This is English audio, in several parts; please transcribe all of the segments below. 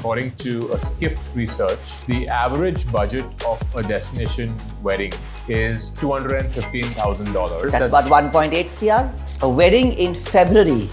according to a Skift research, the average budget of a destination wedding is $215,000. That's about 1.8 CR. A wedding in February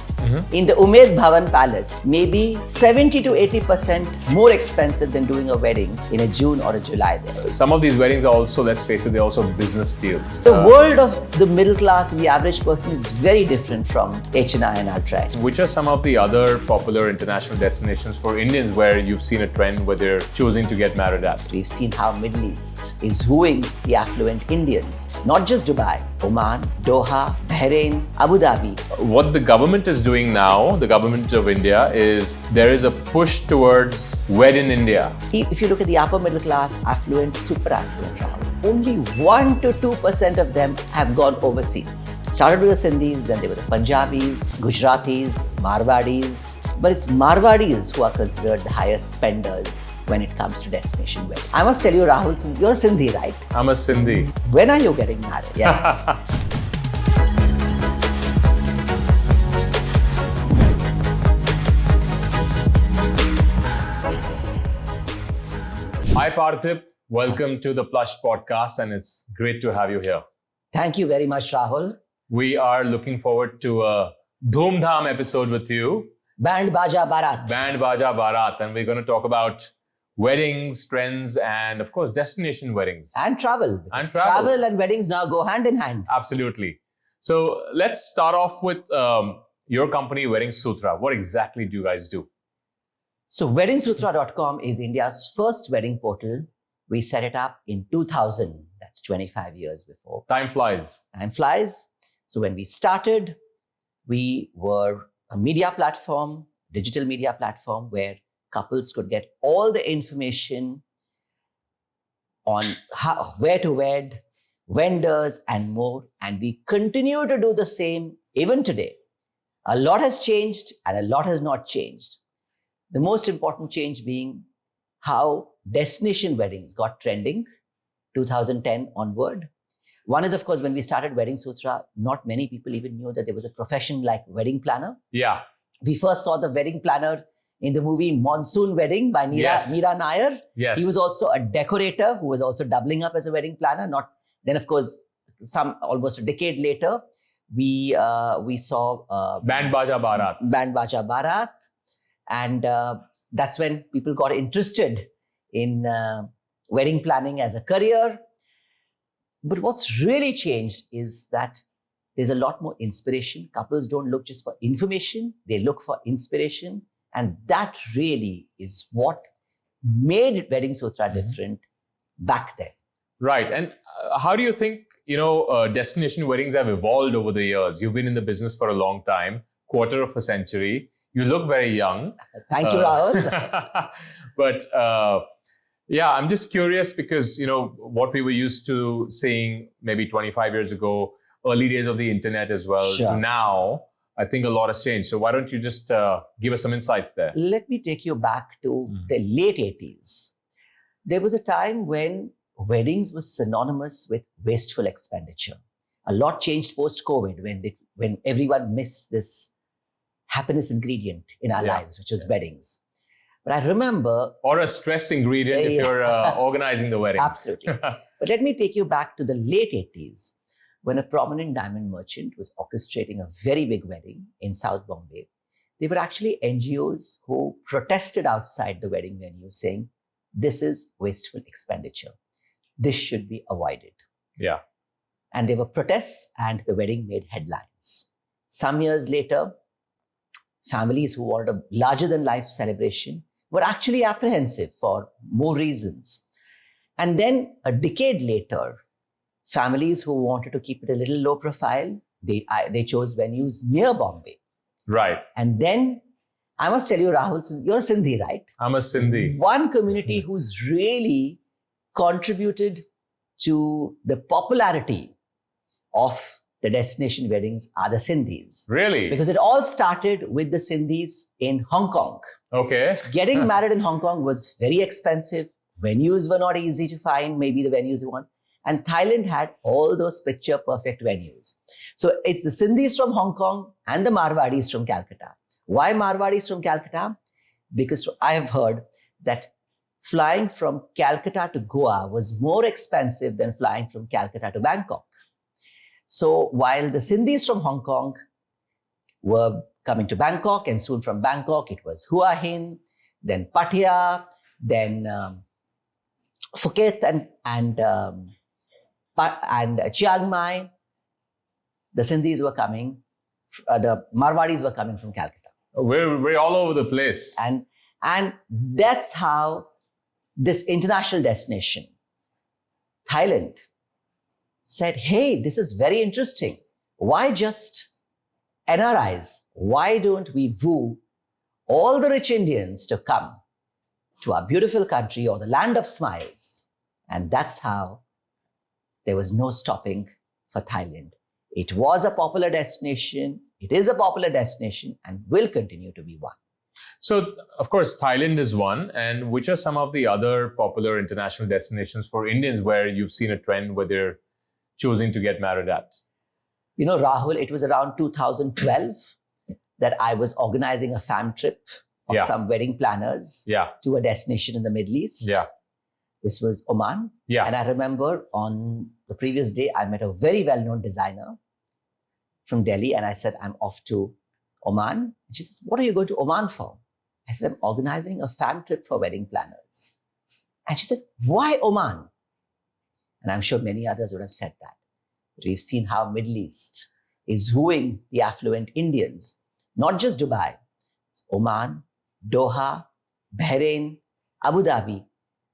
in the Umaid Bhavan Palace may be 70 to 80% more expensive than doing a wedding in a June or a July there. Some of these weddings are also, let's face it, they're also business deals. The world of the middle class and the average person is very different from H&I and Ultra. Which are some of the other popular international destinations for Indians where you've seen a trend where they're choosing to get married at? We've seen how Middle East is wooing the affluent Indians, not just Dubai, Oman, Doha, Bahrain, Abu Dhabi. What the government is doing now, the government of India, is there is a push towards Wed in India. If you look at the upper middle class, affluent, super affluent travel, only 1 to 2% of them have gone overseas. Started with the Sindhis, then they were the Punjabis, Gujaratis, Marwadis. But it's Marwadis who are considered the highest spenders when it comes to destination wedding. I must tell you, Rahul, you're a Sindhi, right? I'm a Sindhi. When are you getting married? Yes. Hi Parthip, welcome to the Plush Podcast, and it's great to have you here. Thank you very much, Rahul. We are looking forward to a Dhoom Dham episode with you. Band Baja Barat. Band Baja Barat, and we're going to talk about weddings, trends, and of course, destination weddings. And travel. And travel. Travel and weddings now go hand in hand. Absolutely. So let's start off with your company, Wedding Sutra. What exactly do you guys do? So weddingsutra.com is India's first wedding portal. We set it up in 2000. That's 25 years before. Time flies. Time flies. So when we started, we were a media platform, digital media platform, where couples could get all the information on where to wed, vendors, and more. And we continue to do the same even today. A lot has changed and a lot has not changed. The most important change being how destination weddings got trending 2010 onward. One is, of course, when we started Wedding Sutra, not many people even knew that there was a profession like wedding planner. Yeah. We first saw the wedding planner in the movie Monsoon Wedding by Meera Nair. Yes. He was also a decorator who was also doubling up as a wedding planner. Then, of course, almost a decade later, we saw Band Baja Barat. Band Baja Barat. And that's when people got interested in wedding planning as a career. But what's really changed is that there's a lot more inspiration. Couples don't look just for information, they look for inspiration. And that really is what made Wedding Sutra different back then. Right. And how do you think, destination weddings have evolved over the years? You've been in the business for a long time, quarter of a century. You look very young. Thank you, Rahul. But I'm just curious because, what we were used to seeing maybe 25 years ago, early days of the internet as well, to now, I think a lot has changed. So why don't you just give us some insights there? Let me take you back to the late 80s. There was a time when weddings was synonymous with wasteful expenditure. A lot changed post-COVID when everyone missed this happiness ingredient in our lives, which was weddings. But I remember... Or a stress ingredient if you're organizing the wedding. Absolutely. But let me take you back to the late 80s when a prominent diamond merchant was orchestrating a very big wedding in South Bombay. There were actually NGOs who protested outside the wedding venue saying, this is wasteful expenditure. This should be avoided. Yeah. And there were protests and the wedding made headlines. Some years later, families who wanted a larger-than-life celebration were actually apprehensive for more reasons. And then a decade later, families who wanted to keep it a little low profile, they chose venues near Bombay. Right. And then, I must tell you, Rahul, you're a Sindhi, right? I'm a Sindhi. One community who's really contributed to the popularity of the destination weddings are the Sindhis. Really? Because it all started with the Sindhis in Hong Kong. Okay. Getting married in Hong Kong was very expensive. Venues were not easy to find, maybe the venues you want. And Thailand had all those picture-perfect venues. So it's the Sindhis from Hong Kong and the Marwadis from Calcutta. Why Marwadis from Calcutta? Because I have heard that flying from Calcutta to Goa was more expensive than flying from Calcutta to Bangkok. So while the Sindhis from Hong Kong were coming to Bangkok, and soon from Bangkok it was Hua Hin, then Pattaya, then Phuket and Chiang Mai, the Sindhis were coming, the Marwadis were coming from Calcutta. We're all over the place. And that's how this international destination, Thailand, said, hey, this is very interesting. Why just NRIs? Why don't we woo all the rich Indians to come to our beautiful country or the land of smiles? And that's how there was no stopping for Thailand. It was a popular destination, it is a popular destination, and will continue to be one. So, of course, Thailand is one. And which are some of the other popular international destinations for Indians where you've seen a trend where they're choosing to get married at? You know, Rahul, it was around 2012 that I was organizing a fam trip of some wedding planners to a destination in the Middle East. Yeah. This was Oman. Yeah. And I remember on the previous day, I met a very well-known designer from Delhi. And I said, I'm off to Oman. And she says, what are you going to Oman for? I said, I'm organizing a fam trip for wedding planners. And she said, why Oman? And I'm sure many others would have said that. But we've seen how Middle East is wooing the affluent Indians. Not just Dubai, it's Oman, Doha, Bahrain, Abu Dhabi.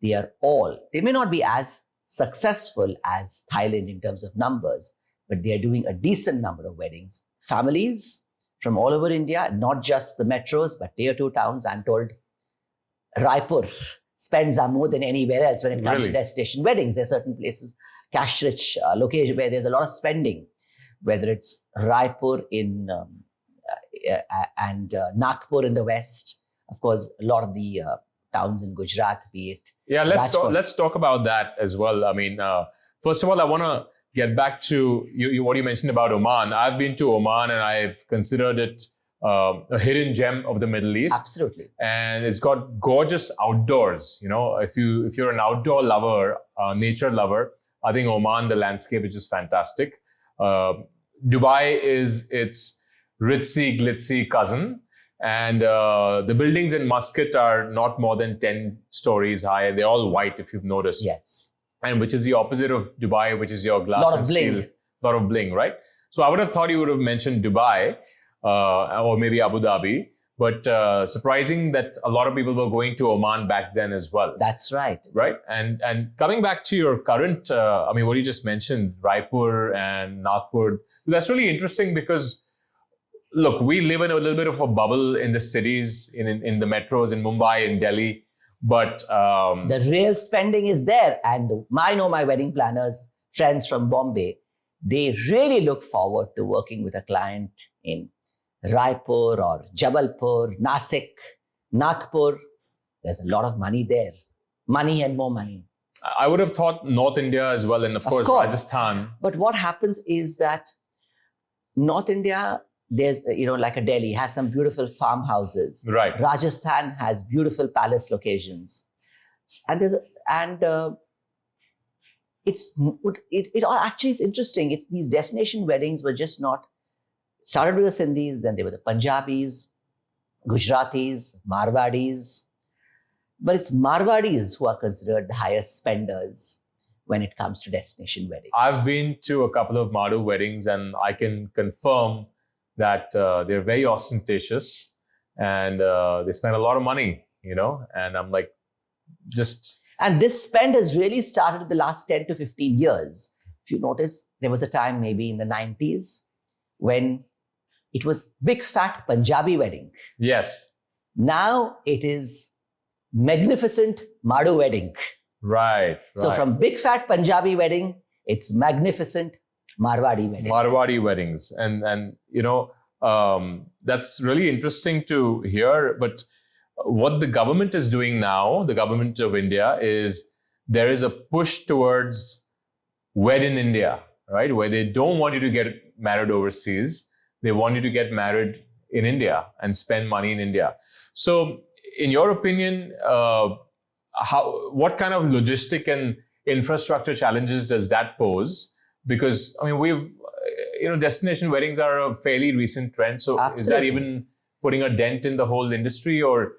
They may not be as successful as Thailand in terms of numbers, but they are doing a decent number of weddings. Families from all over India, not just the metros, but tier 2 towns. I'm told Raipur spends more than anywhere else when it comes to destination weddings. There are certain places, cash-rich location where there's a lot of spending, whether it's Raipur and Nagpur in the west. Of course, a lot of the towns in Gujarat, be it. Yeah, let's talk about that as well. I mean, first of all, I want to get back to what you mentioned about Oman. I've been to Oman and I've considered it a hidden gem of the Middle East. Absolutely. And it's got gorgeous outdoors. You know, if you're an outdoor lover, nature lover, I think Oman, the landscape is just fantastic. Dubai is its ritzy, glitzy cousin. And the buildings in Muscat are not more than 10 stories high. They're all white, if you've noticed. Yes. And which is the opposite of Dubai, which is your glass and steel. Lot of bling, right? So I would have thought you would have mentioned Dubai or maybe Abu Dhabi. But surprising that a lot of people were going to Oman back then as well. That's right. Right? And coming back to your current, what you just mentioned, Raipur and Nagpur, that's really interesting because look, we live in a little bit of a bubble in the cities, in the metros, in Mumbai, in Delhi. But the real spending is there. And I know my wedding planners, friends from Bombay, they really look forward to working with a client in Raipur or Jabalpur, Nasik, Nagpur. There's a lot of money there. Money and more money. I would have thought North India as well. And of course, Rajasthan. But what happens is that North India, there's, like a Delhi, has some beautiful farmhouses. Right. Rajasthan has beautiful palace locations. And it all actually is interesting. These destination weddings were just not, started with the Sindhis, then they were the Punjabis, Gujaratis, Marwadis. But it's Marwadis who are considered the highest spenders when it comes to destination weddings. I've been to a couple of Mardu weddings and I can confirm that they're very ostentatious and they spend a lot of money, and I'm like, just... And this spend has really started in the last 10 to 15 years. If you notice, there was a time maybe in the 90s when it was big fat Punjabi wedding. Yes. Now it is magnificent Mardu wedding. Right. So from big fat Punjabi wedding, it's magnificent Marwadi wedding. Marwadi weddings. And that's really interesting to hear. But what the government is doing now, the government of India, is there is a push towards wed in India, right? Where they don't want you to get married overseas. They want you to get married in India and spend money in India. So in your opinion, what kind of logistic and infrastructure challenges does that pose? Because I mean, destination weddings are a fairly recent trend. So Absolutely. Is that even putting a dent in the whole industry, or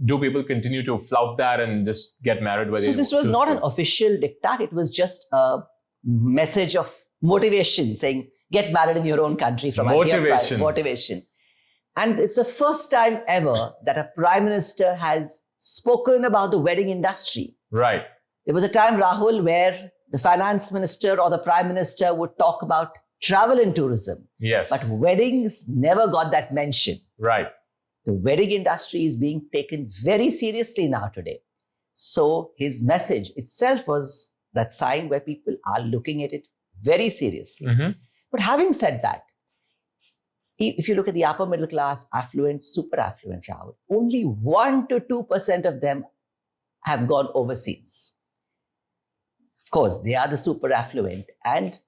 do people continue to flout that and just get married where they So this was not an official diktat. It was just a message of motivation saying, get married in your own country from motivation. And it's the first time ever that a prime minister has spoken about the wedding industry. Right. There was a time, Rahul, where the finance minister or the prime minister would talk about travel and tourism. Yes. But weddings never got that mention. Right. The wedding industry is being taken very seriously now today. So his message itself was that sign where people are looking at it very seriously. Mm-hmm. But having said that, if you look at the upper middle class, affluent, super affluent travel, only 1 to 2% of them have gone overseas. Of course, they are the super affluent. And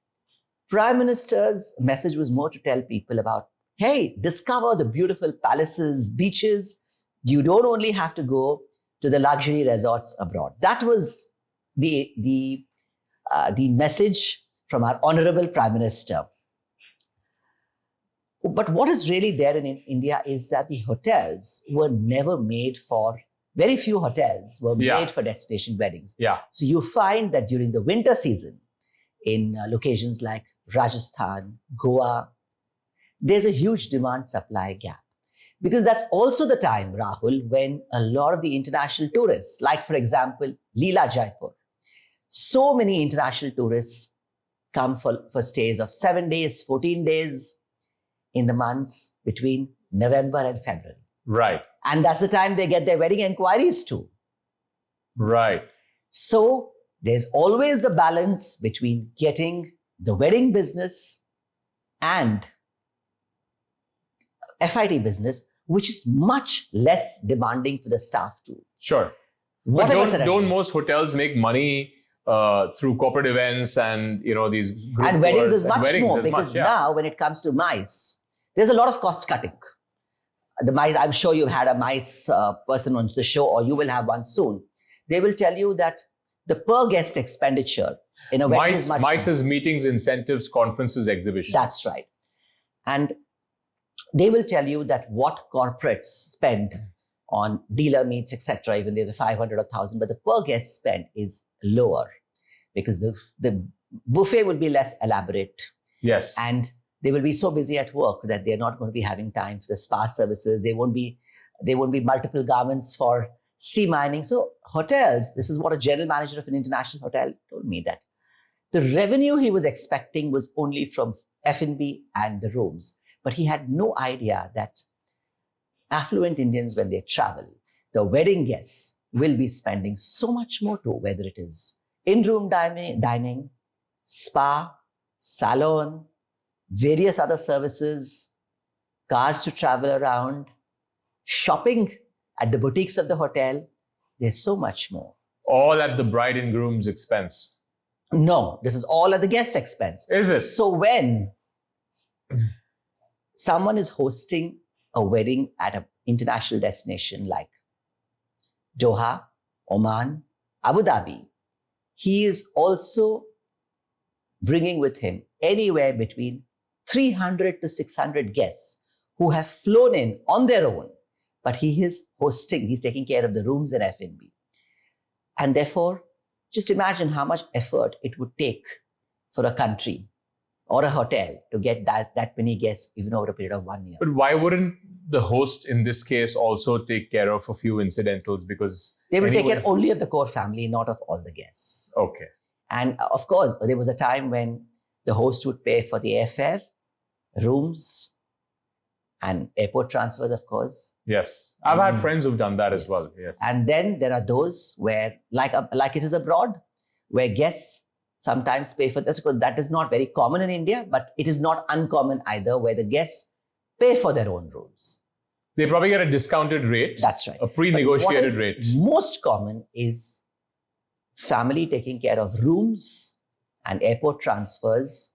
Prime Minister's message was more to tell people about, hey, discover the beautiful palaces, beaches. You don't only have to go to the luxury resorts abroad. That was the message from our honorable Prime Minister. But what is really there in India is that the hotels were never made for, very few hotels were made for destination weddings. Yeah. So you find that during the winter season, in locations like Rajasthan, Goa, there's a huge demand-supply gap. Because that's also the time, Rahul, when a lot of the international tourists, like for example, Leela Jaipur, so many international tourists come for stays of 7 days, 14 days in the months between November and February. Right. And that's the time they get their wedding inquiries too. Right. So there's always the balance between getting the wedding business and FIT business, which is much less demanding for the staff too. Sure. But don't most hotels make money through corporate events and these group and weddings tours is much more because now when it comes to MICE, there's a lot of cost cutting. The MICE, I'm sure you've had a MICE person on the show, or you will have one soon. They will tell you that the per guest expenditure in a wedding is much MICE is meetings, incentives, conferences, exhibitions. That's right. And they will tell you that what corporates spend on dealer meets, etc., even though the 500 or 1,000, but the per guest spend is lower because the buffet will be less elaborate. Yes. And they will be so busy at work that they're not going to be having time for the spa services. There won't be multiple garments for steam mining. So hotels, this is what a general manager of an international hotel told me, that the revenue he was expecting was only from F&B and the rooms. But he had no idea that affluent Indians, when they travel, the wedding guests will be spending so much more too, whether it is in-room dining, spa, salon, various other services, cars to travel around, shopping at the boutiques of the hotel. There's so much more. All at the bride and groom's expense. No, this is all at the guest's expense. Is it? So when someone is hosting a wedding at an international destination like Doha, Oman, Abu Dhabi, he is also bringing with him anywhere between 300 to 600 guests who have flown in on their own, but he is hosting, he's taking care of the rooms and F&B. And therefore, just imagine how much effort it would take for a country or a hotel to get that many guests even over a period of 1 year. But why wouldn't the host in this case also take care of a few incidentals? Because they will take care only of the core family, not of all the guests. Okay. And of course, there was a time when the host would pay for the airfare, rooms, and airport transfers, of course. Yes. I've had friends who've done that as well. Yes. And then there are those where, like it is abroad, where guests sometimes pay for this. That is not very common in India, but it is not uncommon either, where the guests pay for their own rooms. They probably get a discounted rate. That's right. A pre-negotiated rate. What is most common is family taking care of rooms and airport transfers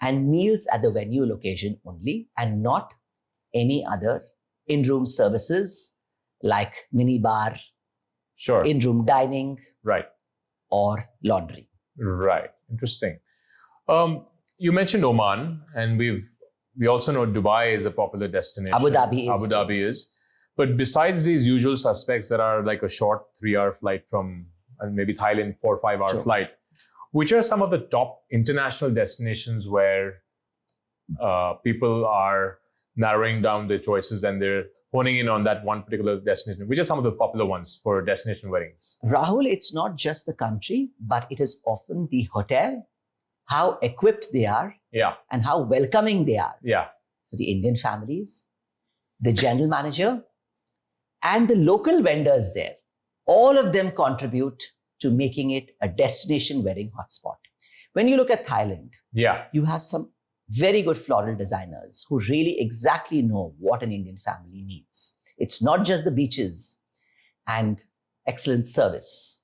and meals at the venue location only, and not any other in-room services like mini bar, Sure. in-room dining, Right. or laundry. Right. Interesting. You mentioned Oman, and we also know Dubai is a popular destination. Abu Dhabi is. But besides these usual suspects that are like a short 3-hour flight from, and maybe Thailand, 4 or 5 hour flight, which are some of the top international destinations where people are narrowing down their choices and they're honing in on that one particular destination? Which are some of the popular ones for destination weddings? Rahul, it's not just the country, but it is often the hotel, how equipped they are, and how welcoming they are for the Indian families, the general manager, and the local vendors there. All of them contribute to making it a destination wedding hotspot. When you look at Thailand, you have some very good floral designers who really exactly know what an Indian family needs. It's not just the beaches and excellent service.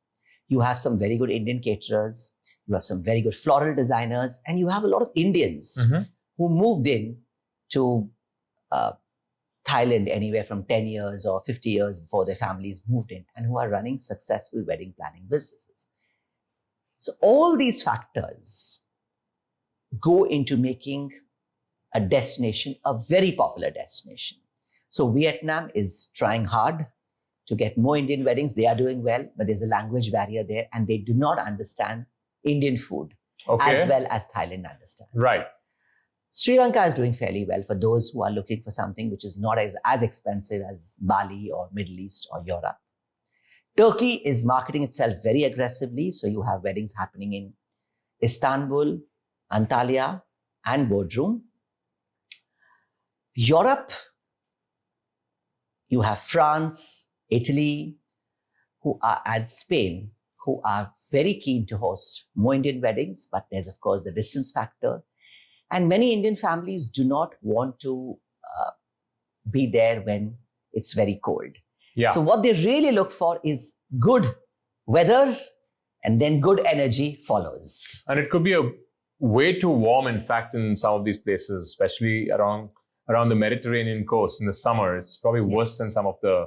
You have some very good Indian caterers, you have some very good floral designers, and you have a lot of Indians who moved in to Thailand anywhere from 10 years or 50 years before their families moved in, and who are running successful wedding planning businesses. So all these factors go into making a destination a very popular destination. So Vietnam is trying hard to get more Indian weddings. They are doing well, but there's a language barrier there, and they do not understand Indian food as well as Thailand understands. Right. Sri Lanka is doing fairly well for those who are looking for something which is not as expensive as Bali or Middle East or Europe. Turkey is marketing itself very aggressively. So you have weddings happening in Istanbul, Antalya, and Bodrum. Europe, you have France, Italy, and Spain, who are very keen to host more Indian weddings, but there's of course the distance factor. And many Indian families do not want to be there when it's very cold. So what they really look for is good weather, and then good energy follows. And it could be a way too warm, in fact, in some of these places, especially around the Mediterranean coast in the summer. It's probably worse than some of the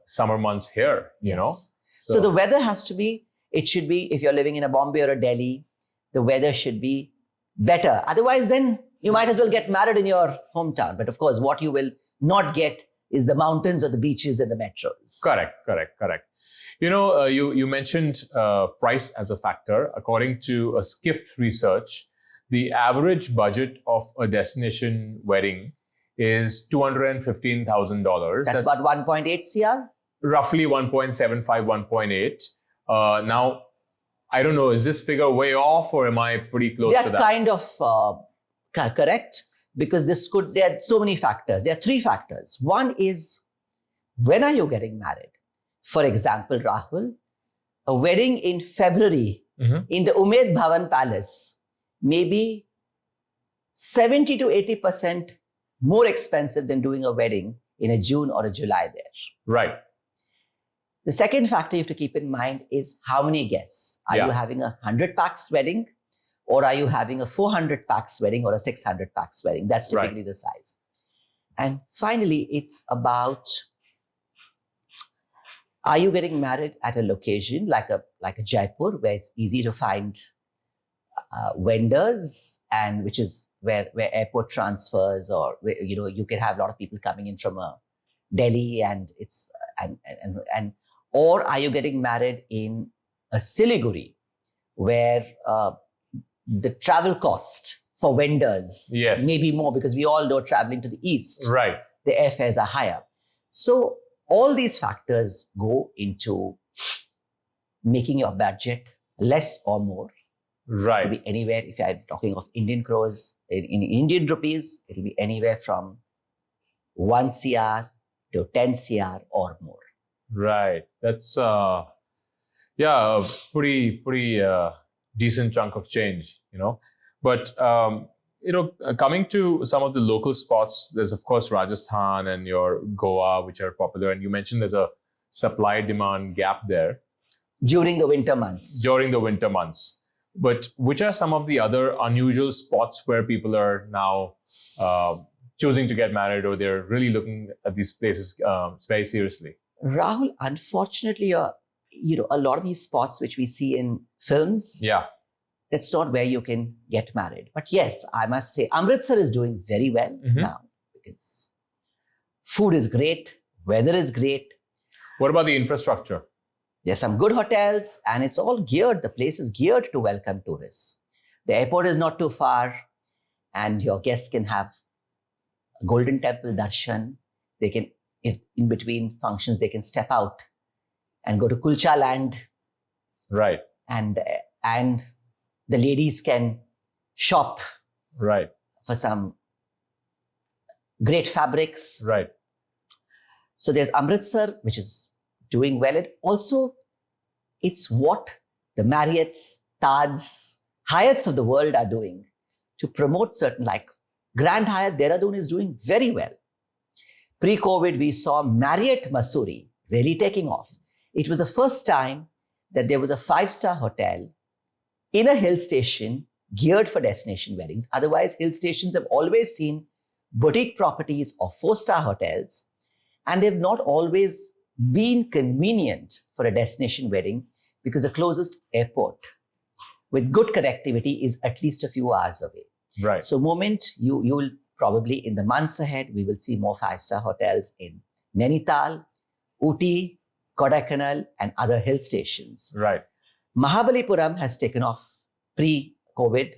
summer months here, you know? So the weather has to be, it should be, if you're living in a Bombay or a Delhi, the weather should be better. Otherwise, then you might as well get married in your hometown. But of course, what you will not get is the mountains or the beaches and the metros. Correct. You know, you mentioned price as a factor. According to a Skift research, the average budget of a destination wedding is $215,000. That's about 1.8 CR? Roughly 1.75, 1.8. Now, I don't know, is this figure way off or am I pretty close to that? They're kind of correct, because there are so many factors. There are 3 factors. One is, when are you getting married? For example, Rahul, a wedding in February in the Umaid Bhavan Palace may be 70 to 80% more expensive than doing a wedding in a June or a July there. Right. The second factor you have to keep in mind is how many guests. Are you having a 100 pax wedding, or are you having a 400 pax wedding or a 600 pax wedding? That's typically the size. And finally, it's about, are you getting married at a location like a Jaipur, where it's easy to find vendors, and which is where airport transfers, or where, you know, you can have a lot of people coming in from Delhi, and it's or are you getting married in a Siliguri, where the travel cost for vendors may be more, because we all know traveling to the east, the airfares are higher. So all these factors go into making your budget less or more. It'll be anywhere, if you're talking of Indian crores, in Indian rupees, it'll be anywhere from 1 CR to 10 CR or more. Right. That's a pretty decent chunk of change, you know. But coming to some of the local spots, there's of course Rajasthan and your Goa, which are popular, and you mentioned there's a supply-demand gap there during the winter months. But which are some of the other unusual spots where people are now choosing to get married, or they're really looking at these places very seriously? Rahul, unfortunately, a lot of these spots which we see in films, that's not where you can get married. But yes, I must say, Amritsar is doing very well now because food is great, weather is great. What about the infrastructure? There's some good hotels, and it's all geared. The place is geared to welcome tourists. The airport is not too far, and your guests can have a Golden Temple darshan. They can, if in between functions, they can step out and go to Kulcha land. Right. And the ladies can shop. Right. For some great fabrics. Right. So there's Amritsar, which is doing well. It also, it's what the Marriotts, Tajs, Hyatts of the world are doing to promote certain, like Grand Hyatt Dehradun is doing very well. Pre-COVID, we saw Marriott Mussoorie really taking off. It was the first time that there was a 5-star hotel in a hill station geared for destination weddings. Otherwise, hill stations have always seen boutique properties or 4-star hotels, and they've not always been convenient for a destination wedding because the closest airport with good connectivity is at least a few hours away. Right. So moment you will probably, in the months ahead, we will see more 5-star hotels in Nainital, Ooty, Kodaikanal, and other hill stations. Right. Mahabalipuram has taken off pre-COVID,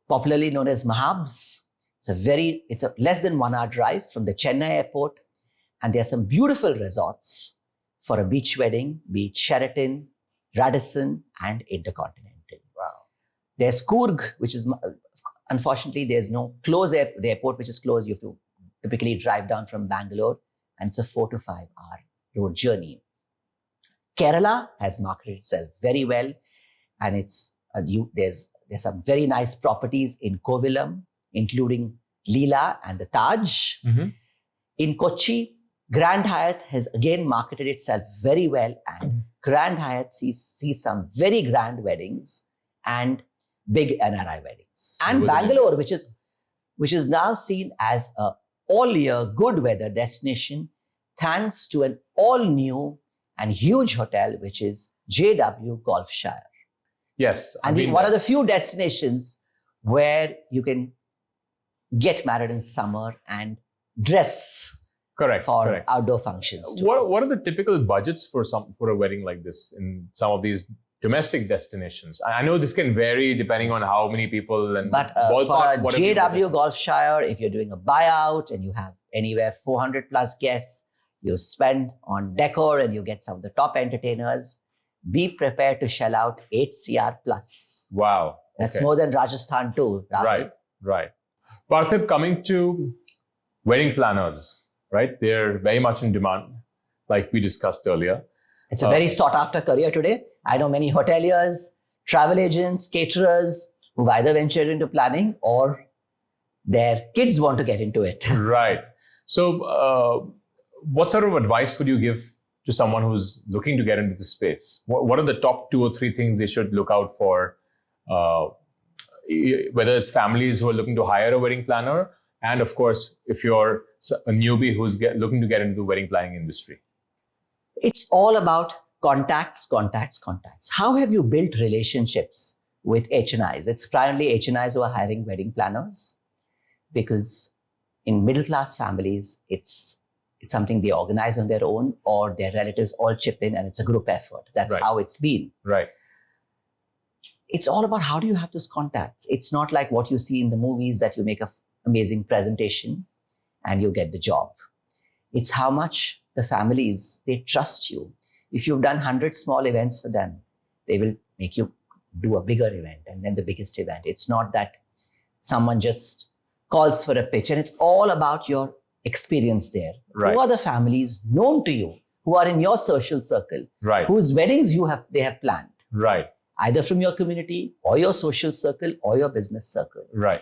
popularly known as Mahabs. It's a less than 1 hour drive from the Chennai airport. And there are some beautiful resorts for a beach wedding, be it Sheraton, Radisson, and Intercontinental. Wow. There's Coorg, which is, unfortunately, there's no the airport which is closed. You have to typically drive down from Bangalore, and it's a 4 to 5 hour road journey. Kerala has marketed itself very well, and there's some very nice properties in Kovilam, including Leela and the Taj. In Kochi, Grand Hyatt has again marketed itself very well, and Grand Hyatt sees some very grand weddings and big NRI weddings. And Bangalore, which is now seen as a all-year good weather destination, thanks to an all-new and huge hotel, which is JW Golfshire. Yes. And one of the few destinations where you can get married in summer and dress for outdoor functions too. What are the typical budgets for a wedding like this in some of these domestic destinations? I know this can vary depending on how many people and but for a JW Golfshire, if you're doing a buyout and you have anywhere 400 plus guests, you spend on decor and you get some of the top entertainers, be prepared to shell out 8 CR plus. Wow. That's more than Rajasthan too, Rahul. Right. Parthip, coming to wedding planners, right? They're very much in demand, like we discussed earlier. It's a very sought after career today. I know many hoteliers, travel agents, caterers who've either ventured into planning or their kids want to get into it. Right. So what sort of advice would you give to someone who's looking to get into the space? What are the top 2 or 3 things they should look out for? Whether it's families who are looking to hire a wedding planner, and of course, if you're a newbie who's looking to get into the wedding planning industry. It's all about contacts. How have you built relationships with HNIs? It's primarily HNIs who are hiring wedding planners, because in middle-class families, it's something they organize on their own, or their relatives all chip in, and it's a group effort. That's how it's been. Right. It's all about how do you have those contacts. It's not like what you see in the movies that you make an amazing presentation and you get the job. It's how much the families, they trust you. If you've done 100 small events for them, they will make you do a bigger event and then the biggest event. It's not that someone just calls for a pitch, and it's all about your experience there. Right. Who are the families known to you, who are in your social circle, whose weddings they have planned? Right. Either from your community or your social circle or your business circle. Right.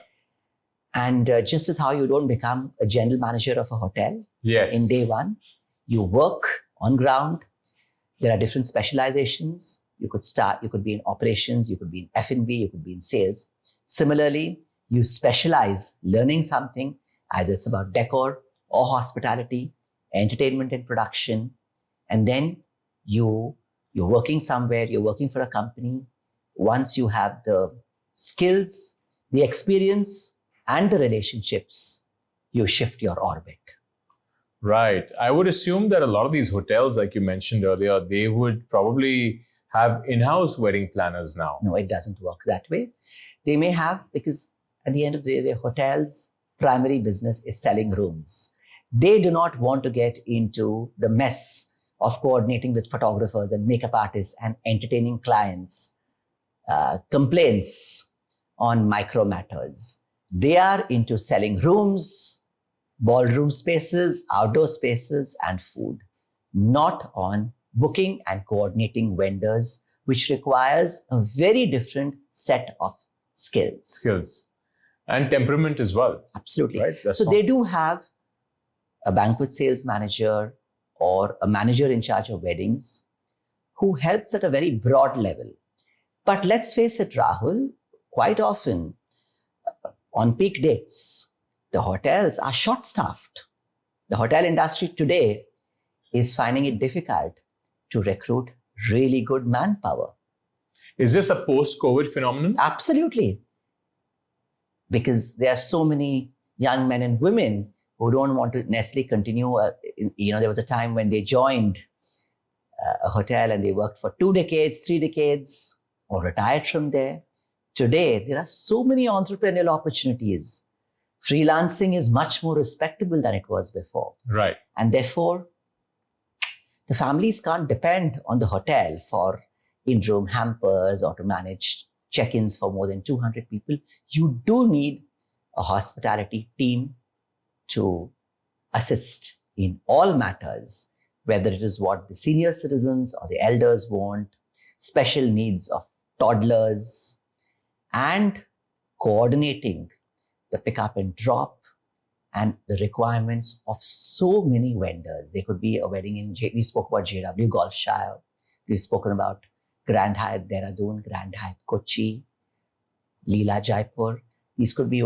And just as how you don't become a general manager of a hotel in day one, you work on ground. There are different specializations. You could be in operations, you could be in F&B, you could be in sales. Similarly, you specialize learning something Either it's about decor or hospitality, entertainment and production. And then you're working somewhere, you're working for a company. Once you have the skills, the experience, and the relationships, you shift your orbit. Right. I would assume that a lot of these hotels, like you mentioned earlier, they would probably have in-house wedding planners now. No, it doesn't work that way. They may have, because at the end of the day, the hotel's primary business is selling rooms. They do not want to get into the mess of coordinating with photographers and makeup artists and entertaining clients' complaints on micro matters. They are into selling rooms, ballroom spaces, outdoor spaces, and food, not on booking and coordinating vendors, which requires a very different set of skills. And temperament as well. Absolutely. Right? So they do have a banquet sales manager or a manager in charge of weddings who helps at a very broad level. But let's face it, Rahul, quite often on peak dates, the hotels are short-staffed. The hotel industry today is finding it difficult to recruit really good manpower. Is this a post-COVID phenomenon? Absolutely. Because there are so many young men and women who don't want to necessarily continue. There was a time when they joined a hotel and they worked for 2 decades, 3 decades, or retired from there. Today, there are so many entrepreneurial opportunities. Freelancing is much more respectable than it was before. Right. And therefore, the families can't depend on the hotel for in-room hampers or to manage check-ins for more than 200 people. You do need a hospitality team to assist in all matters, whether it is what the senior citizens or the elders want, special needs of toddlers, and coordinating the pickup and drop and the requirements of so many vendors. There could be a wedding we spoke about JW Golfshire. We've spoken about Grand Hyatt Dehradun, Grand Hyatt Kochi, Leela Jaipur. These could be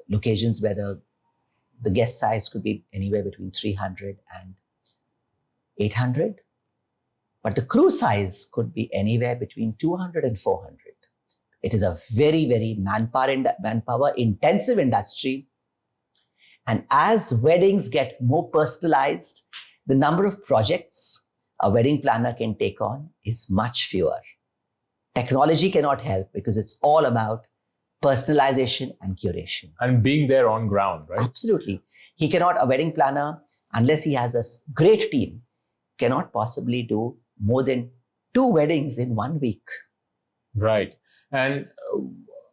locations where the guest size could be anywhere between 300 and 800. But the crew size could be anywhere between 200 and 400. It is a very, very manpower intensive industry. And as weddings get more personalized, the number of projects a wedding planner can take on is much fewer. Technology cannot help because it's all about personalization and curation. And being there on ground, right? Absolutely. A wedding planner, unless he has a great team, cannot possibly do more than 2 weddings in 1 week. Right. And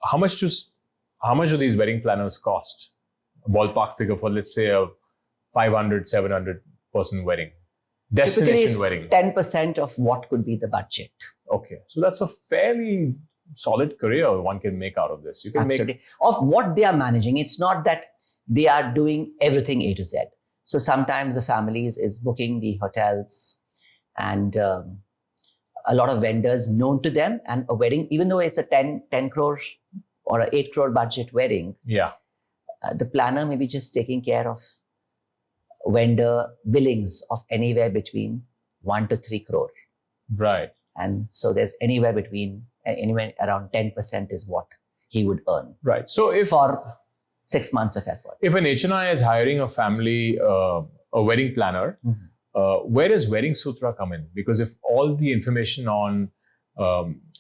how much do these wedding planners cost? A ballpark figure for, let's say, a 500, 700 person wedding. Destination wedding. 10% of what could be the budget. Okay. So that's a fairly solid career one can make out of this. You can Absolutely. Of what they are managing. It's not that they are doing everything A to Z. So sometimes the families is booking the hotels and a lot of vendors known to them, and a wedding, even though it's a 10 crore or an 8 crore budget wedding, the planner may be just taking care of vendor billings of anywhere between 1 to 3 crore. Right. And so there's anywhere around 10% is what he would earn. Right. So for 6 months of effort. If an HNI is hiring a family, a wedding planner, where does Wedding Sutra come in? Because if all the information on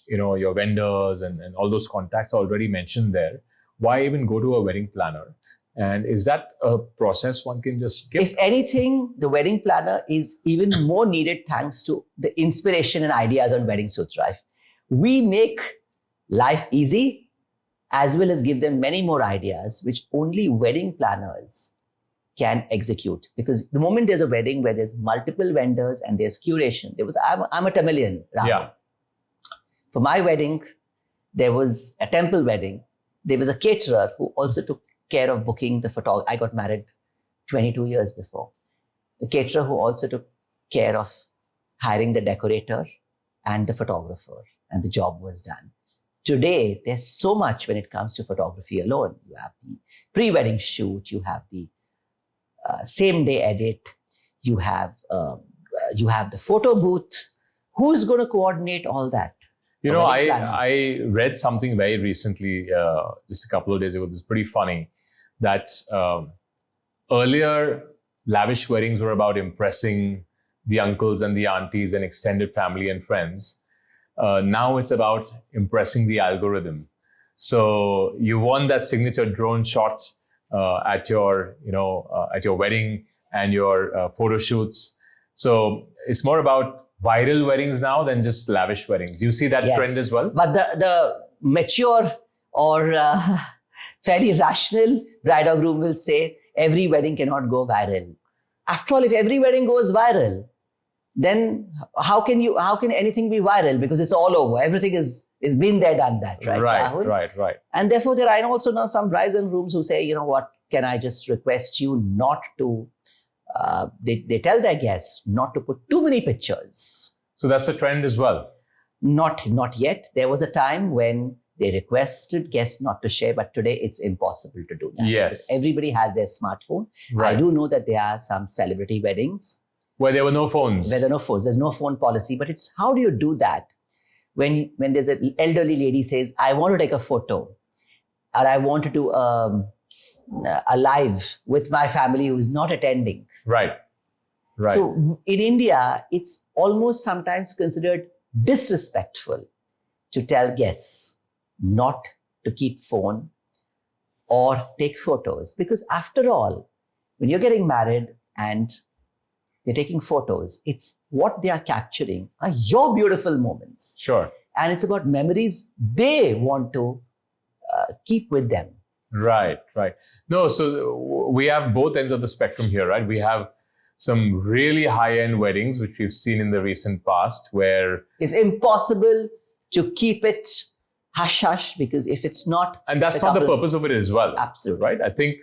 your vendors and all those contacts are already mentioned there, why even go to a wedding planner? And is that a process one can just skip? If anything, the wedding planner is even more needed thanks to the inspiration and ideas on Wedding Sutra. We make life easy as well as give them many more ideas, which only wedding planners can execute. Because the moment there's a wedding where there's multiple vendors and there's curation, I'm a Tamilian. Rahul. Yeah. For my wedding, there was a temple wedding. There was a caterer who also took care of booking the photographer. I got married 22 years before. The caterer who also took care of hiring the decorator and the photographer, and the job was done. today there's so much when it comes to photography alone. You have the pre-wedding shoot, you have the same day edit, you have the photo booth. Who's going to coordinate all that? I read something very recently, just a couple of days ago. This is pretty funny, that earlier lavish weddings were about impressing the uncles and the aunties and extended family and friends. Now it's about impressing the algorithm. So you want that signature drone shot at your wedding and your photo shoots. So it's more about viral weddings now than just lavish weddings. Do you see that trend as well? But the mature or fairly rational bride or groom will say every wedding cannot go viral. After all, if every wedding goes viral, then how can anything be viral? Because it's all over. Everything is been there, done that, right? Rahul? Right. And therefore, I also know some brides and grooms who say, you know what, can I just request you not to, they tell their guests not to put too many pictures. So that's a trend as well? Not yet. There was a time when they requested guests not to share, but today it's impossible to do that. Yes. Because everybody has their smartphone. Right. I do know that there are some celebrity weddings where there were no phones. Where there are no phones. There's no phone policy. But it's how do you do that when there's an elderly lady says, I want to take a photo, or I want to do a live with my family who is not attending. Right. So in India, it's almost sometimes considered disrespectful to tell guests not to keep phone or take photos. Because after all, when you're getting married and they're taking photos, it's what they are capturing are your beautiful moments. Sure. And it's about memories they want to keep with them. Right. No, so we have both ends of the spectrum here, right? We have some really high-end weddings, which we've seen in the recent past, where it's impossible to keep it hush-hush, because if it's not... And that's not the purpose of it as well. Absolutely. Right? I think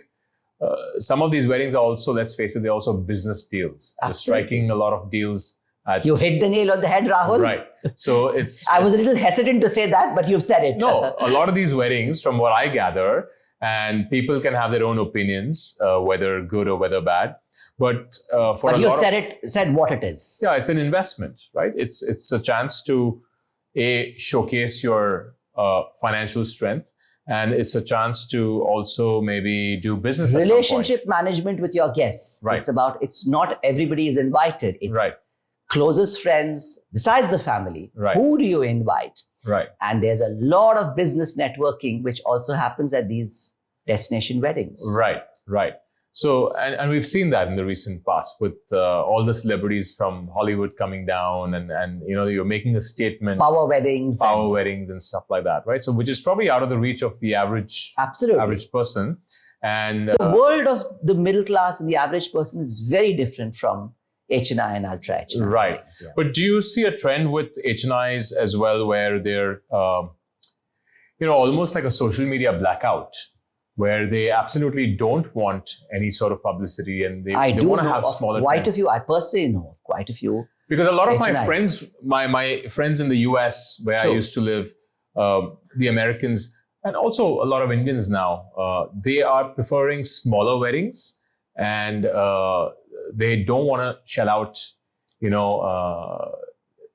some of these weddings are also, let's face it, they're also business deals. You're striking a lot of deals. You hit the nail on the head, Rahul. Right. So I was a little hesitant to say that, but you've said it. No, a lot of these weddings, from what I gather, and people can have their own opinions, whether good or whether bad. But you said what it is. Yeah, it's an investment, right? It's a chance to showcase your financial strength, and it's a chance to also maybe do business. Relationship management with your guests. Right. It's not everybody is invited. It's closest friends besides the family. Right. Who do you invite? Right. And there's a lot of business networking which also happens at these destination weddings. Right. So, and we've seen that in the recent past with all the celebrities from Hollywood coming down and you're making a statement. Power weddings and stuff like that, right? So, which is probably out of the reach of the average person. And the world of the middle class and the average person is very different from H&I and Ultra H&I. Right. Weddings, yeah. But do you see a trend with H&Is as well, where they're, almost like a social media blackout, where they absolutely don't want any sort of publicity, and they want to have smaller quite a few. I personally know quite a few. Because a lot of H&Is. my friends, my friends in the US, where I used to live, the Americans, and also a lot of Indians now, they are preferring smaller weddings, and they don't want to shell out,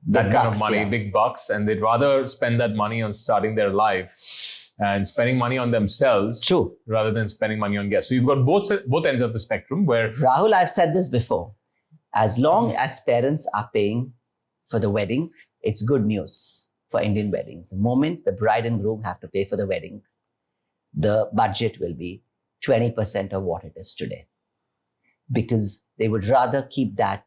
that kind of money, big bucks, and they'd rather spend that money on starting their life and spending money on themselves, rather than spending money on guests. So you've got both ends of the spectrum where... Rahul, I've said this before. As long as parents are paying for the wedding, it's good news for Indian weddings. The moment the bride and groom have to pay for the wedding, the budget will be 20% of what it is today. Because they would rather keep that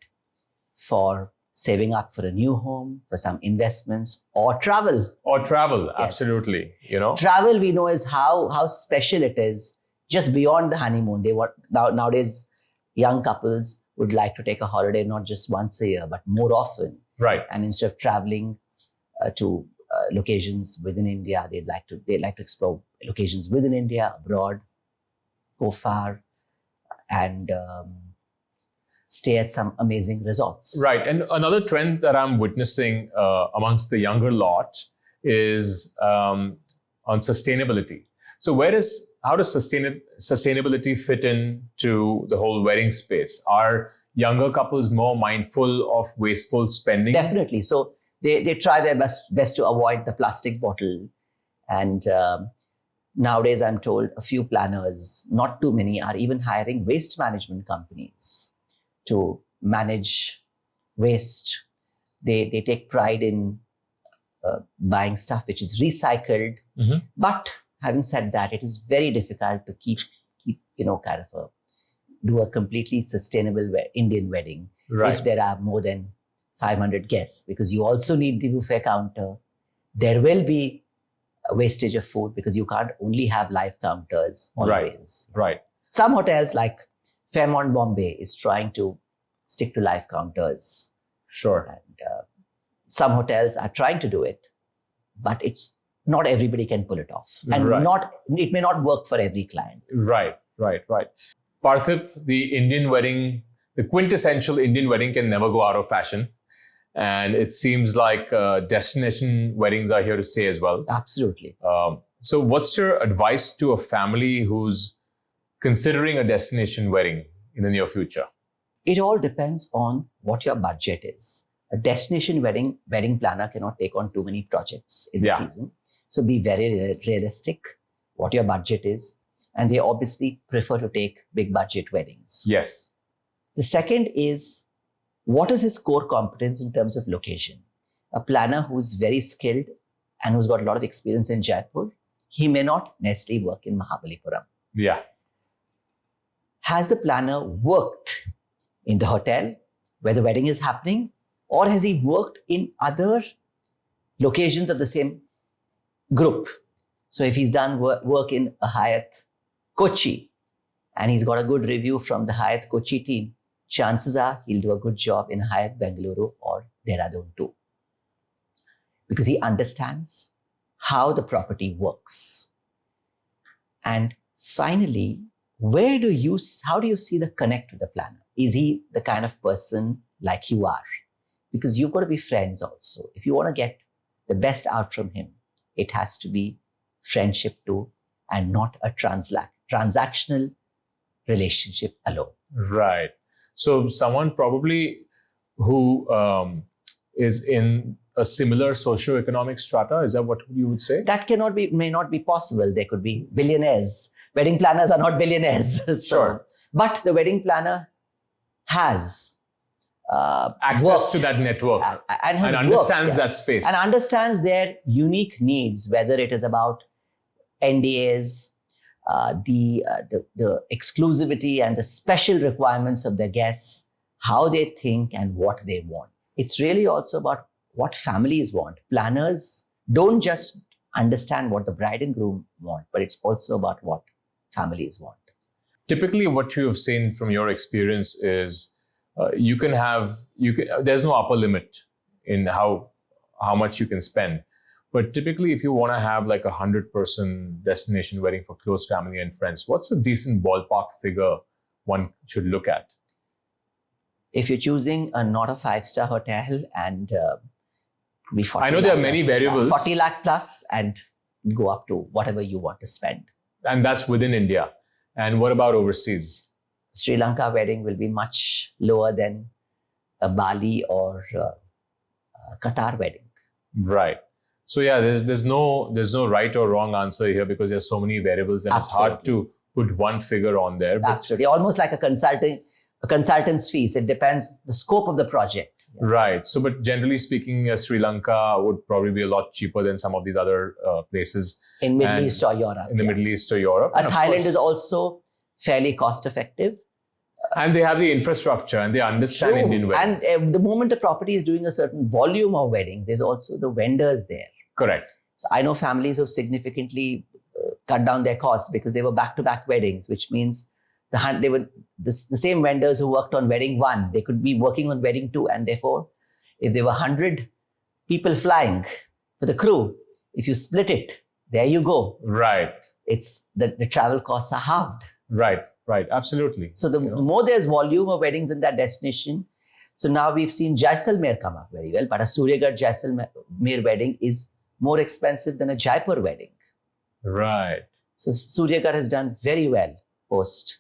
for saving up for a new home, for some investments, or travel. Yes. Absolutely. Travel, we know, is how special it is just beyond the honeymoon. Nowadays, young couples would like to take a holiday not just once a year, but more often. Right. And instead of traveling to locations within India, they'd like to explore locations within India, abroad, go far, and stay at some amazing resorts. Right. And another trend that I'm witnessing amongst the younger lot is on sustainability. So how does sustainability fit into the whole wedding space? Are younger couples more mindful of wasteful spending? Definitely. So they try their best to avoid the plastic bottle. And nowadays, I'm told a few planners, not too many, are even hiring waste management companies to manage waste. They take pride in buying stuff which is recycled. Mm-hmm. But having said that, it is very difficult to keep do a completely sustainable Indian wedding if there are more than 500 guests, because you also need the buffet counter. There will be a wastage of food because you can't only have live counters always. Right. Some hotels like Fairmont Bombay is trying to stick to live counters. Sure. And some hotels are trying to do it, but it's not everybody can pull it off. And it may not work for every client. Right. Parthip, the quintessential Indian wedding can never go out of fashion. And it seems like destination weddings are here to stay as well. Absolutely. So what's your advice to a family who's considering a destination wedding in the near future? It all depends on what your budget is. A destination wedding planner cannot take on too many projects in the season. So be very realistic what your budget is. And they obviously prefer to take big budget weddings. Yes. The second is, what is his core competence in terms of location? A planner who's very skilled and who's got a lot of experience in Jaipur, he may not necessarily work in Mahabalipuram. Yeah. Has the planner worked in the hotel where the wedding is happening, or has he worked in other locations of the same group? So if he's done work in a Hyatt Kochi and he's got a good review from the Hyatt Kochi team, chances are he'll do a good job in Hyatt Bengaluru or Dehradun too. Because he understands how the property works. And finally, how do you see the connect with the planner? Is he the kind of person like you are? Because you've got to be friends also. If you want to get the best out from him, it has to be friendship too, and not a transactional relationship alone. Right. So someone probably who is in a similar socioeconomic strata, is that what you would say? That may not be possible. There could be billionaires. Wedding planners are not billionaires. Sure. But the wedding planner has access to that network and understands that space. And understands their unique needs, whether it is about NDAs, the exclusivity and the special requirements of their guests, how they think and what they want. It's really also about what families want. Planners don't just understand what the bride and groom want, but it's also about what families want. Typically, what you have seen from your experience is there's no upper limit in how much you can spend. But typically, if you want to have like 100-person destination wedding for close family and friends, what's a decent ballpark figure one should look at? If you're choosing not a 5-star hotel and be 40 I know there are many variables. 40 lakh plus and go up to whatever you want to spend. And that's within India. And what about overseas? Sri Lanka wedding will be much lower than a Bali or Qatar wedding. Right. So yeah, there's no right or wrong answer here because there's so many variables and It's hard to put one figure on there. But absolutely, almost like a consultant's fees. It depends the scope of the project. Yeah. Right. So, but generally speaking, Sri Lanka would probably be a lot cheaper than some of these other places in Middle East or Europe. In the Middle East or Europe. Thailand is also fairly cost effective. And they have the infrastructure and they understand Indian weddings. And the moment the property is doing a certain volume of weddings, there's also the vendors there. Correct. So I know families who significantly cut down their costs because they were back-to-back weddings, which means they were the same vendors who worked on wedding 1, they could be working on wedding 2, and therefore, if there were 100 people flying for the crew, if you split it, there you go. Right. It's the travel costs are halved. Right. Absolutely. So the more there's volume of weddings in that destination. So now we've seen Jaisalmer come up very well, but a Suryagarh Jaisalmer wedding is more expensive than a Jaipur wedding. Right. So Suryagarh has done very well post-COVID.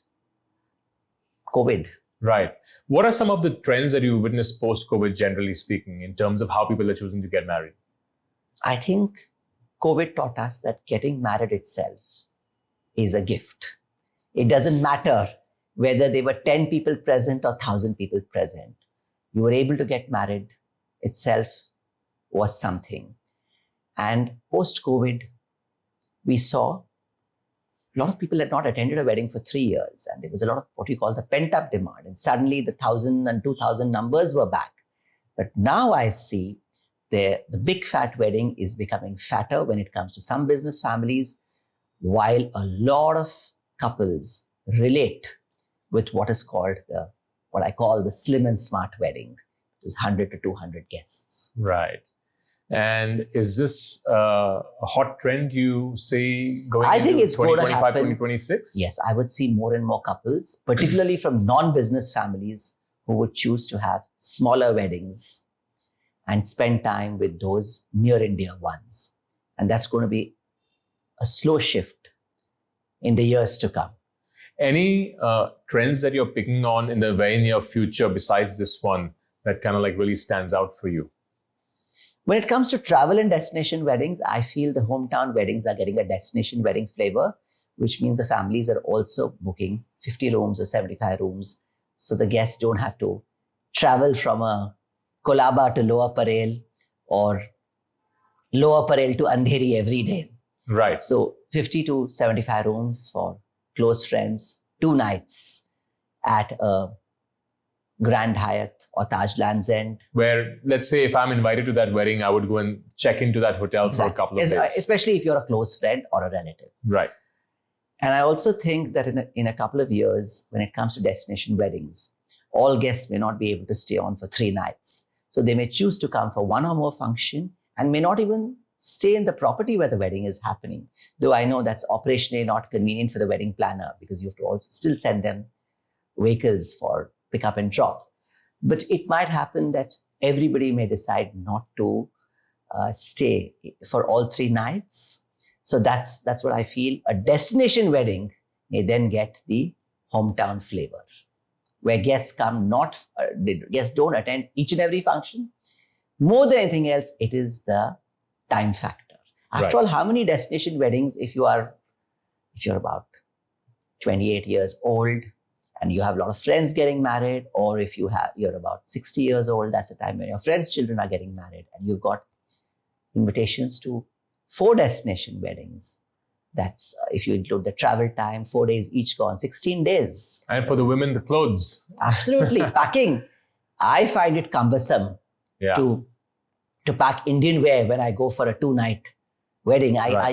Right. What are some of the trends that you witnessed post-COVID, generally speaking, in terms of how people are choosing to get married? I think COVID taught us that getting married itself is a gift. It doesn't matter whether there were 10 people present or 1,000 people present. You were able to get married itself was something. And post-COVID, we saw a lot of people had not attended a wedding for 3 years, and there was a lot of what we call the pent-up demand. And suddenly the 1,000 and 2,000 numbers were back. But now I see the big fat wedding is becoming fatter when it comes to some business families, while a lot of couples relate with what is called what I call the slim and smart wedding, which is 100 to 200 guests. Right. And is this a hot trend you see going I think it's 2025, going to happen. 2026? Yes, I would see more and more couples, particularly from non-business families, who would choose to have smaller weddings and spend time with those near and dear ones. And that's going to be a slow shift in the years to come. Any trends that you're picking on in the very near future besides this one that kind of like really stands out for you? When it comes to travel and destination weddings, I feel the hometown weddings are getting a destination wedding flavor, which means the families are also booking 50 rooms or 75 rooms. So the guests don't have to travel from a Kolaba to Lower Parel or Lower Parel to Andheri every day. Right. So 50 to 75 rooms for close friends, 2 nights at a Grand Hyatt or Taj Land's End. Where, let's say, if I'm invited to that wedding, I would go and check into that hotel for a couple of days. Especially if you're a close friend or a relative. Right. And I also think that in a couple of years, when it comes to destination weddings, all guests may not be able to stay on for 3 nights. So they may choose to come for 1 or more function and may not even stay in the property where the wedding is happening. Though I know that's operationally not convenient for the wedding planner because you have to also still send them vehicles for pick up and drop. But it might happen that everybody may decide not to stay for all 3 nights. So that's what I feel. A destination wedding may then get the hometown flavor, where guests guests don't attend each and every function. More than anything else, it is the time factor. After all, how many destination weddings, if you're about 28 years old and you have a lot of friends getting married, or if you're about 60 years old, that's the time when your friends' children are getting married, and you've got invitations to 4 destination weddings. That's, if you include the travel time, 4 days each gone, 16 days. And for the women, the clothes. Absolutely. Packing. I find it cumbersome to pack Indian wear when I go for a 2-night wedding. I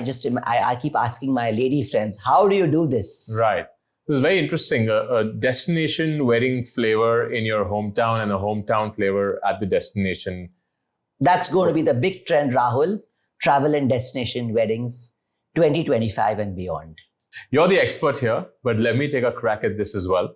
keep asking my lady friends, how do you do this? Right. It was very interesting. A destination wedding flavor in your hometown and a hometown flavor at the destination. That's going to be the big trend, Rahul. Travel and destination weddings, 2025 and beyond. You're the expert here, but let me take a crack at this as well.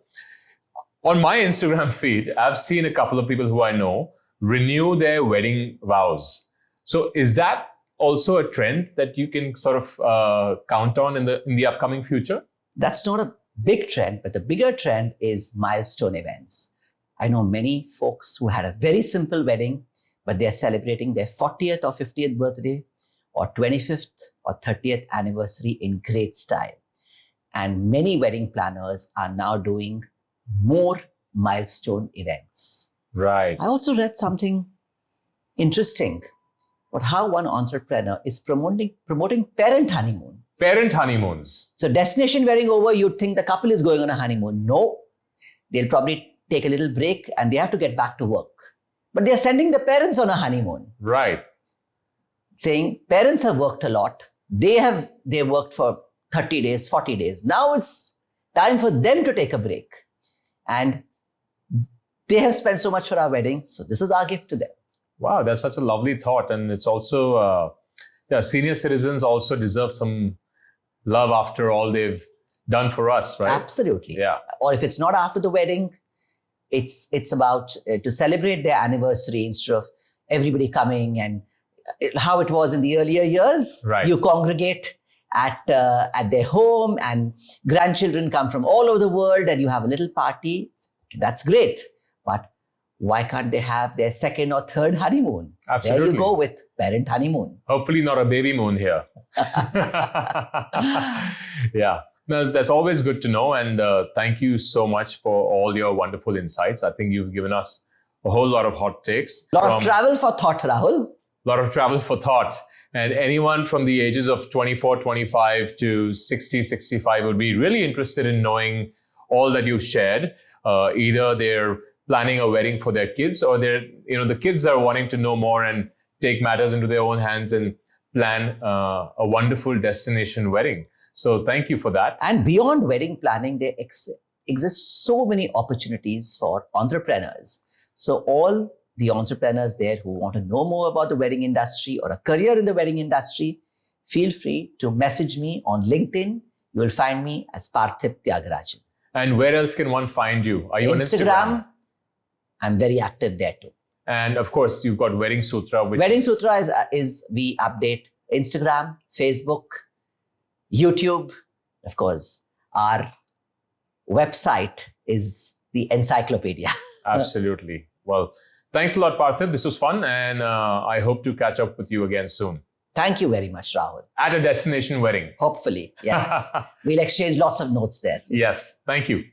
On my Instagram feed, I've seen a couple of people who I know renew their wedding vows. So is that also a trend that you can sort of count on in the upcoming future? That's not a big trend, but the bigger trend is milestone events. I know many folks who had a very simple wedding, but they're celebrating their 40th or 50th birthday or 25th or 30th anniversary in great style. And many wedding planners are now doing more milestone events. Right. I also read something interesting about how one entrepreneur is promoting parent honeymoon. Parent honeymoons. So destination wedding over, you'd think the couple is going on a honeymoon. No, they'll probably take a little break and they have to get back to work. But they're sending the parents on a honeymoon. Right. Saying parents have worked a lot. They worked for 30 days, 40 days. Now it's time for them to take a break. And they have spent so much for our wedding. So this is our gift to them. Wow, that's such a lovely thought. And it's also, senior citizens also deserve some love after all they've done for us, right? Absolutely. Yeah. Or if it's not after the wedding, it's about to celebrate their anniversary instead of everybody coming and how it was in the earlier years. Right. You congregate at their home, and grandchildren come from all over the world, and you have a little party. That's great. But why can't they have their second or third honeymoon? Absolutely. There you go with parent honeymoon. Hopefully not a baby moon here. Yeah. No, that's always good to know. And thank you so much for all your wonderful insights. I think you've given us a whole lot of hot takes. A lot of travel for thought, Rahul. A lot of travel for thought. And anyone from the ages of 24, 25 to 60, 65 would be really interested in knowing all that you've shared. Either they're planning a wedding for their kids, or the kids are wanting to know more and take matters into their own hands and plan a wonderful destination wedding. So thank you for that. And beyond wedding planning, there exist so many opportunities for entrepreneurs. So all the entrepreneurs there who want to know more about the wedding industry or a career in the wedding industry, feel free to message me on LinkedIn. You will find me as Parthip Thyagarajan. And where else can one find you? Are you on Instagram? I'm very active there too. And of course, you've got Wedding Sutra. Wedding Sutra is we update Instagram, Facebook, YouTube. Of course, our website is the encyclopedia. Absolutely. Well, thanks a lot, Parthip. This was fun, and I hope to catch up with you again soon. Thank you very much, Rahul. At a destination wedding. Hopefully, yes. We'll exchange lots of notes there. Yes. Thank you.